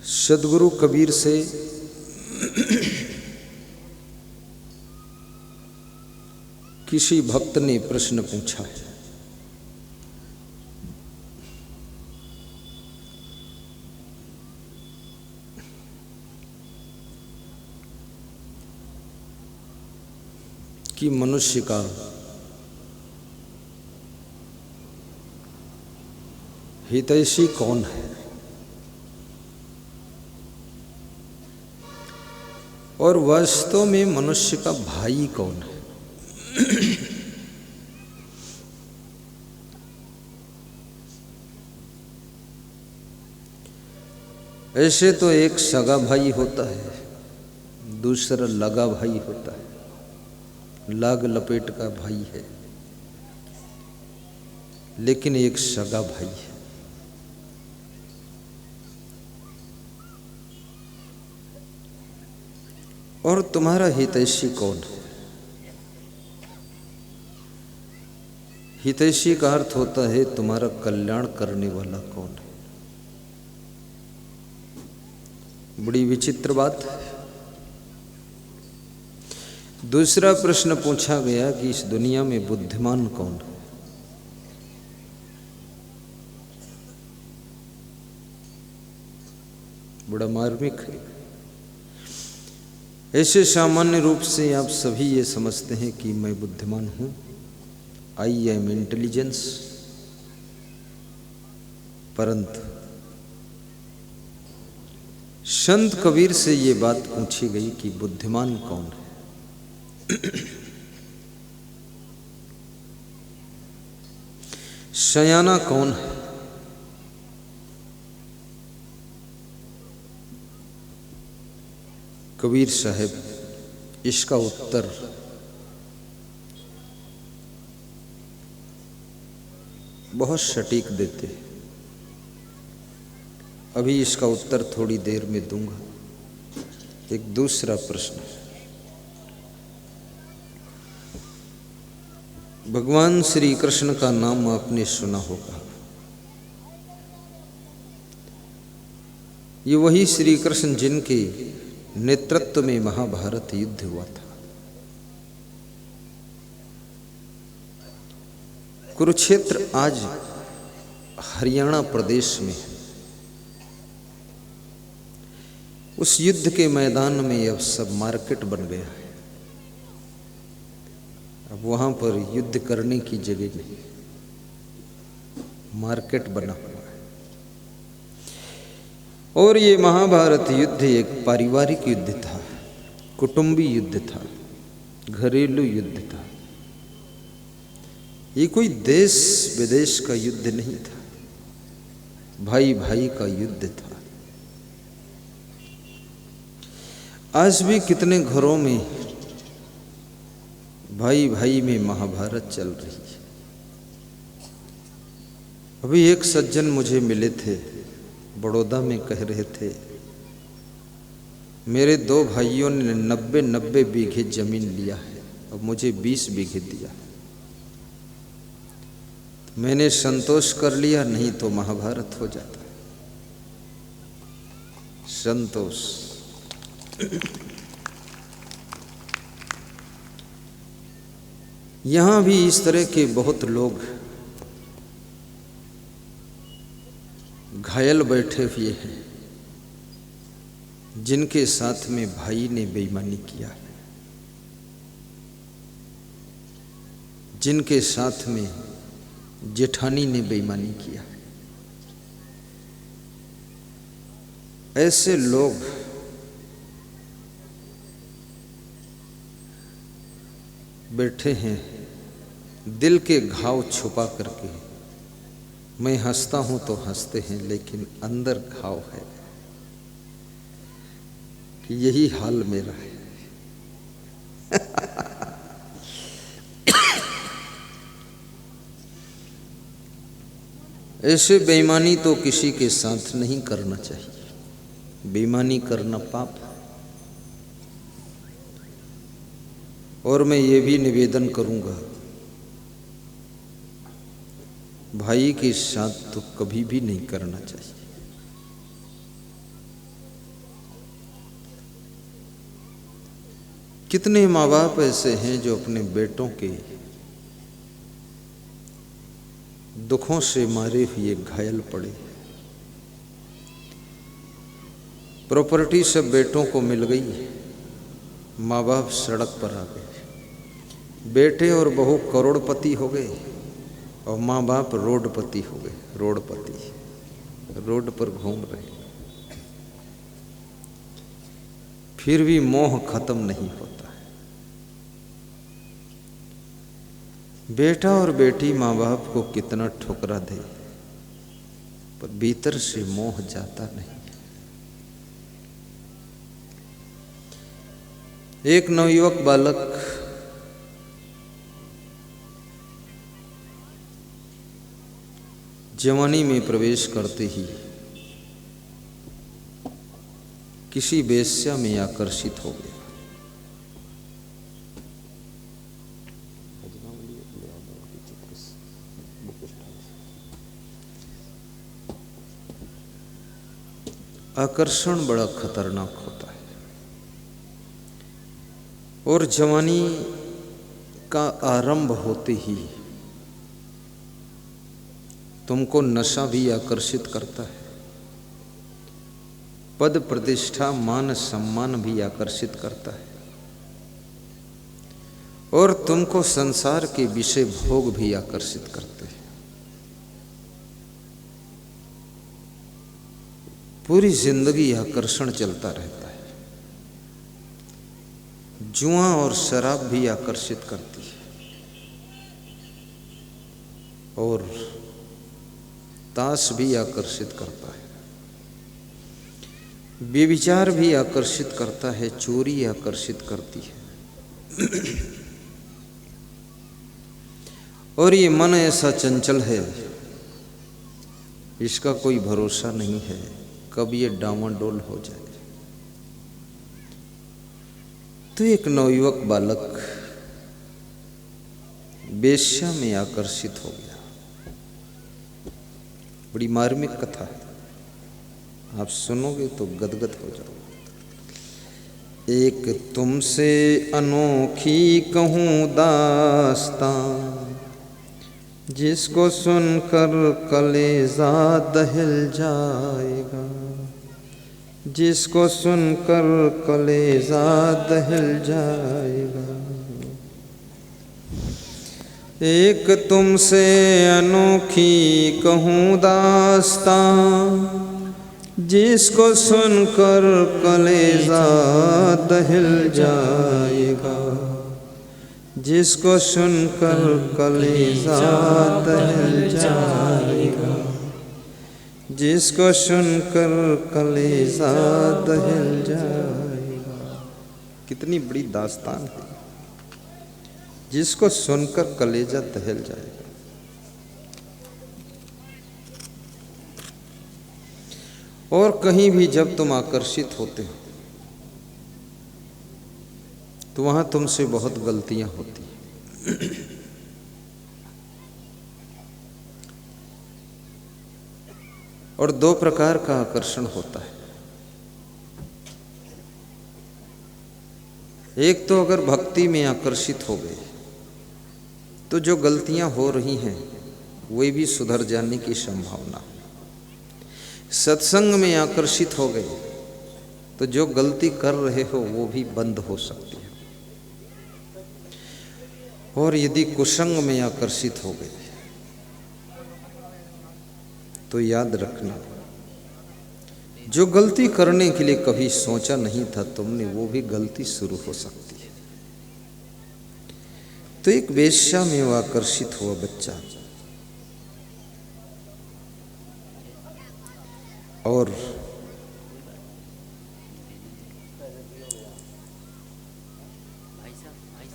सद्गुरु कबीर से किसी भक्त ने प्रश्न पूछा है, कि मनुष्य का हितैषी कौन है और वास्तव में मनुष्य का भाई कौन है। ऐसे तो एक सगा भाई होता है, दूसरा लगा भाई होता है, लाग लपेट का भाई है, लेकिन एक सगा भाई है। और तुम्हारा हितैषी कौन है? हितैषी का अर्थ होता है तुम्हारा कल्याण करने वाला कौन है। बड़ी विचित्र बात है। दूसरा प्रश्न पूछा गया कि इस दुनिया में बुद्धिमान कौन है। बड़ा मार्मिक है। ऐसे सामान्य रूप से आप सभी ये समझते हैं कि मैं बुद्धिमान हूं, आई एम इंटेलिजेंस, परंतु संत कबीर से ये बात पूछी गई कि बुद्धिमान कौन है। सयाना कौन है। कबीर साहब इसका उत्तर बहुत सटीक देते हैं। अभी इसका उत्तर थोड़ी देर में दूंगा। एक दूसरा प्रश्न, भगवान श्री कृष्ण का नाम आपने सुना होगा। ये वही श्री कृष्ण जिनके नेतृत्व में महाभारत युद्ध हुआ था। कुरुक्षेत्र आज हरियाणा प्रदेश में है। उस युद्ध के मैदान में अब सब मार्केट बन गया है। अब वहां पर युद्ध करने की जगह नहीं, मार्केट बना हुआ है। और ये महाभारत युद्ध एक पारिवारिक युद्ध था, कुटुंबी युद्ध था, घरेलू युद्ध था। ये कोई देश विदेश का युद्ध नहीं था, भाई भाई का युद्ध था। आज भी कितने घरों में भाई भाई में महाभारत चल रही है। अभी एक सज्जन मुझे मिले थे, बड़ौदा में, कह रहे थे मेरे दो भाइयों ने 90 बीघे जमीन लिया है, अब मुझे 20 बीघे दिया। मैंने संतोष कर लिया, नहीं तो महाभारत हो जाता। संतोष। यहां भी इस तरह के बहुत लोग घायल बैठे हुए हैं, जिनके साथ में भाई ने बेईमानी किया है, जिनके साथ में जेठानी ने बेईमानी किया है। ऐसे लोग बैठे हैं दिल के घाव छुपा करके। मैं हंसता हूं तो हंसते हैं, लेकिन अंदर घाव है कि यही हाल मेरा है। ऐसे बेईमानी तो किसी के साथ नहीं करना चाहिए। बेईमानी करना पाप है। और मैं ये भी निवेदन करूंगा, भाई के साथ तो कभी भी नहीं करना चाहिए। कितने माँ बाप ऐसे हैं जो अपने बेटों के दुखों से मारे हुए घायल पड़े। प्रॉपर्टी सब बेटों को मिल गई, माँ बाप सड़क पर आ गए। बेटे और बहू करोड़पति हो गए और माँ बाप रोडपति हो गए। रोडपति रोड पर घूम रहे, फिर भी मोह खत्म नहीं होता है। बेटा और बेटी माँ बाप को कितना ठुकरा दे, पर भीतर से मोह जाता नहीं। एक नवयुवक बालक जवानी में प्रवेश करते ही किसी वेश्या में आकर्षित हो गया। आकर्षण बड़ा खतरनाक होता है और जवानी का आरंभ होते ही तुमको नशा भी आकर्षित करता है, पद प्रतिष्ठा मान सम्मान भी आकर्षित करता है और तुमको संसार के विषय भोग भी आकर्षित करते हैं। पूरी जिंदगी आकर्षण चलता रहता है। जुआ और शराब भी आकर्षित करती है और ताश भी आकर्षित करता है, व्यभिचार भी आकर्षित करता है, चोरी आकर्षित करती है। और ये मन ऐसा चंचल है, इसका कोई भरोसा नहीं है, कब ये डामाडोल हो जाए। तो एक नवयुवक बालक वेश्या में आकर्षित हो गया। बड़ी मार्मिक कथा है, आप सुनोगे तो गदगद हो जाओगे। एक तुमसे अनोखी कहूँ दास्तां, जिसको सुनकर कलेजा दहल जाएगा, जिसको सुनकर कलेजा दहल जाएगा। एक तुमसे अनोखी कहूँ दास्तां, जिसको सुनकर कलेजा दहल जाएगा, जिसको सुनकर कलेजा दहल जाएगा, जिसको सुनकर कलेजा दहल जाएगा। कितनी बड़ी दास्तान है, जिसको सुनकर कलेजा दहल जाएगा। और कहीं भी जब तुम आकर्षित होते हो तो वहां तुमसे बहुत गलतियां होती हैं। और दो प्रकार का आकर्षण होता है। एक तो अगर भक्ति में आकर्षित हो गए तो जो गलतियां हो रही हैं वे भी सुधर जाने की संभावना। सत्संग में आकर्षित हो गए तो जो गलती कर रहे हो वो भी बंद हो सकती है। और यदि कुसंग में आकर्षित हो गए तो याद रखना, जो गलती करने के लिए कभी सोचा नहीं था तुमने, वो भी गलती शुरू हो सकती है। तो एक वेश्या में वो आकर्षित हुआ बच्चा, और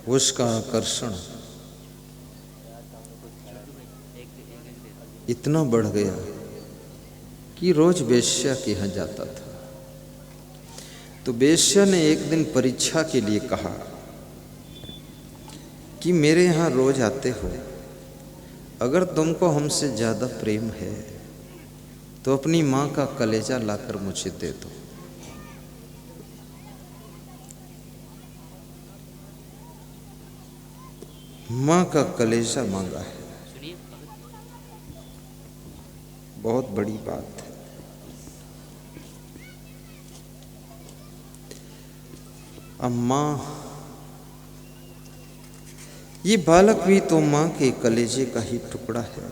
उसका आकर्षण इतना बढ़ गया कि रोज वेश्या के यहाँ जाता था। तो वेश्या ने एक दिन परीक्षा के लिए कहा कि मेरे यहाँ रोज आते हो, अगर तुमको हमसे ज़्यादा प्रेम है तो अपनी माँ का कलेजा लाकर मुझे दे दो। माँ का कलेजा मांगा है, बहुत बड़ी बात है। अब माँ, ये बालक भी तो माँ के कलेजे का ही टुकड़ा है,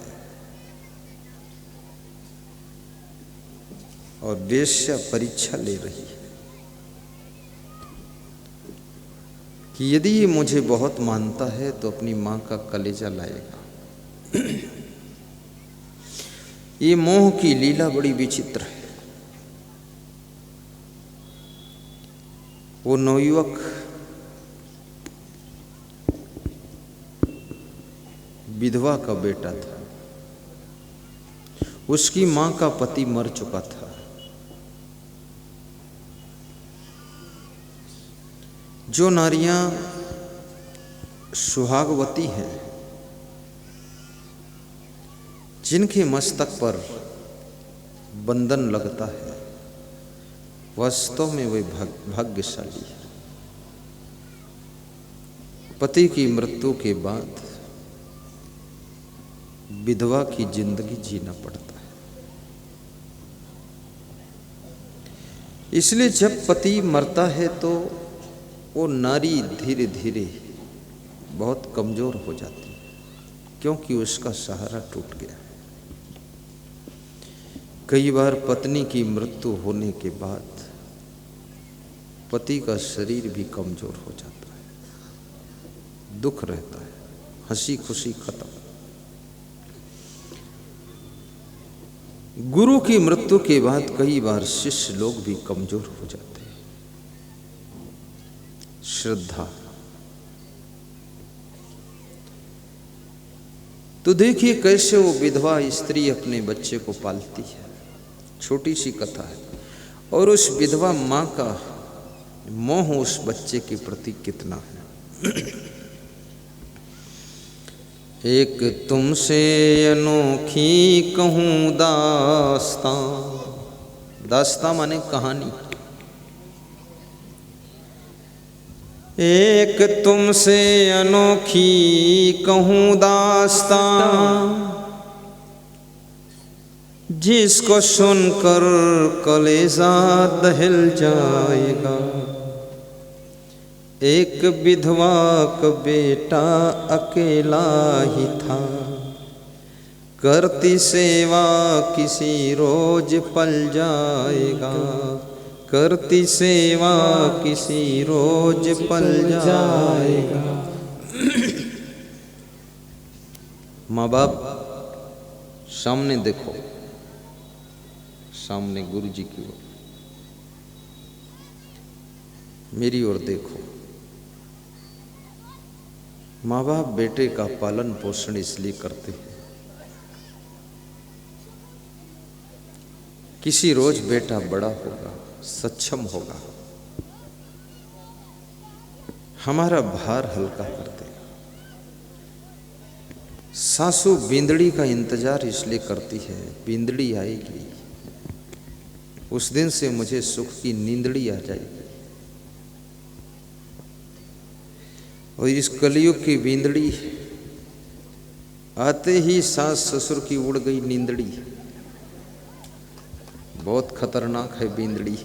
और वेश्या परीक्षा ले रही है कि यदि ये मुझे बहुत मानता है तो अपनी माँ का कलेजा लाएगा। ये मोह की लीला बड़ी विचित्र है। वो नवयुवक विधवा का बेटा था, उसकी मां का पति मर चुका था। जो नारियां सुहागवती हैं, जिनके मस्तक पर बंधन लगता है, वास्तव में वे भाग्यशाली है। पति की मृत्यु के बाद विधवा की जिंदगी जीना पड़ता है। इसलिए जब पति मरता है तो वो नारी धीरे धीरे बहुत कमजोर हो जाती है, क्योंकि उसका सहारा टूट गया। कई बार पत्नी की मृत्यु होने के बाद पति का शरीर भी कमजोर हो जाता है, दुख रहता है, हंसी खुशी खत्म। गुरु की मृत्यु के बाद कई बार शिष्य लोग भी कमजोर हो जाते हैं। श्रद्धा, तो देखिए कैसे वो विधवा स्त्री अपने बच्चे को पालती है। छोटी सी कथा है, और उस विधवा मां का मोह उस बच्चे के प्रति कितना है। एक तुमसे अनोखी कहूँ दास्तां, दास्तां माने कहानी। एक तुमसे अनोखी कहूँ दास्तां, जिसको सुनकर कलेजा दहल जाएगा। एक विधवा का बेटा अकेला ही था, करती सेवा किसी रोज पल जाएगा। करती सेवा किसी रोज पल जाएगा। माँ बाप सामने देखो, सामने गुरु जी की ओर, मेरी ओर देखो। माँ बाप बेटे का पालन पोषण इसलिए करते हैं, किसी रोज बेटा बड़ा होगा, सक्षम होगा, हमारा भार हल्का कर देगा। सासू बींदड़ी का इंतजार इसलिए करती है, बींदड़ी आएगी, उस दिन से मुझे सुख की नींदड़ी आ जाएगी। और इस कलयुग की बींदड़ी आते ही सास ससुर की उड़ गई नींदड़ी। बहुत खतरनाक है बींदड़ी।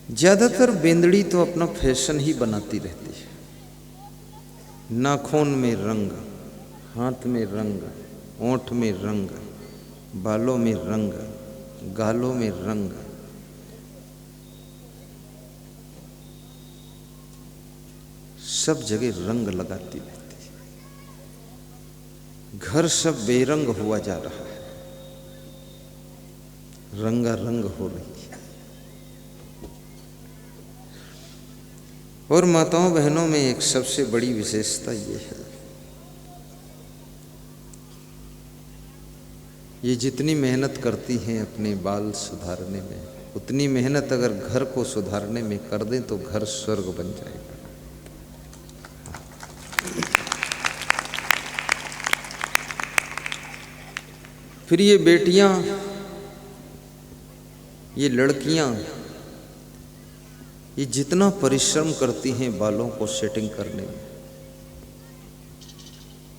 ज्यादातर बींदड़ी तो अपना फैशन ही बनाती रहती है। नाखून में रंग, हाथ में रंग, ओंठ में रंग, बालों में रंग, गालों में रंग, सब जगह रंग लगाती रहती है। घर सब बेरंग हुआ जा रहा है, रंगा रंग हो रही है। और माताओं बहनों में एक सबसे बड़ी विशेषता ये है, ये जितनी मेहनत करती हैं अपने बाल सुधारने में, उतनी मेहनत अगर घर को सुधारने में कर दें तो घर स्वर्ग बन जाएगा। फिर ये बेटियां, ये लड़कियां ये जितना परिश्रम करती हैं बालों को सेटिंग करने में,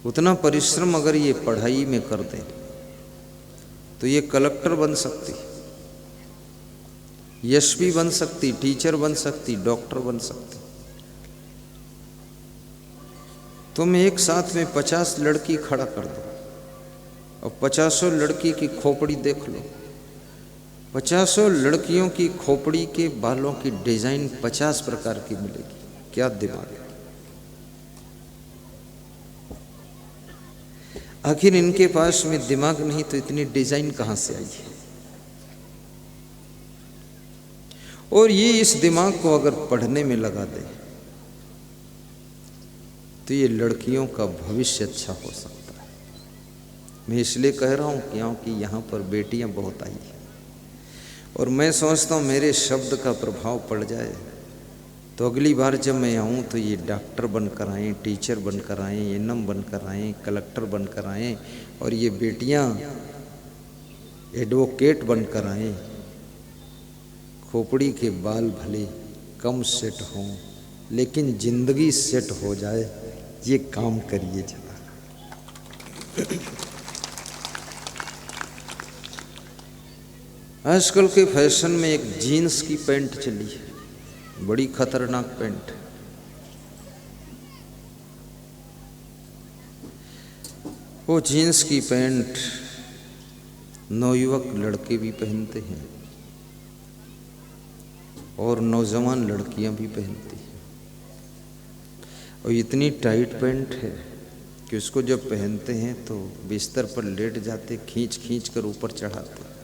उतना परिश्रम अगर ये पढ़ाई में कर दें तो ये कलेक्टर बन सकती, एसपी बन सकती, टीचर बन सकती, डॉक्टर बन सकती। तुम एक साथ में 50 लड़की खड़ा कर दो और 50 लड़की की खोपड़ी देख लो, 50 लड़कियों की खोपड़ी के बालों की डिजाइन 50 प्रकार की मिलेगी। क्या दिमाग है! आखिर इनके पास में दिमाग नहीं तो इतनी डिजाइन कहां से आई है? और ये इस दिमाग को अगर पढ़ने में लगा दे तो ये लड़कियों का भविष्य अच्छा हो सकता है। मैं इसलिए कह रहा हूं क्योंकि यहाँ पर बेटियां बहुत आई हैं और मैं सोचता हूँ मेरे शब्द का प्रभाव पड़ जाए तो अगली बार जब मैं आऊँ तो ये डॉक्टर बनकर आएँ, टीचर बनकर आएँ, एनएम बनकर आएँ, कलेक्टर बनकर आएँ और ये बेटियाँ एडवोकेट बनकर आएँ। खोपड़ी के बाल भले कम सेट हों लेकिन जिंदगी सेट हो जाए, ये काम करिए जरा। आजकल के फैशन में एक जीन्स की पैंट चली है, बड़ी खतरनाक पैंट। वो जीन्स की पैंट नौयुवक लड़के भी पहनते हैं और नौजवान लड़कियां भी पहनती हैं और इतनी टाइट पैंट है कि उसको जब पहनते हैं तो बिस्तर पर लेट जाते, खींच खींच कर ऊपर चढ़ाते।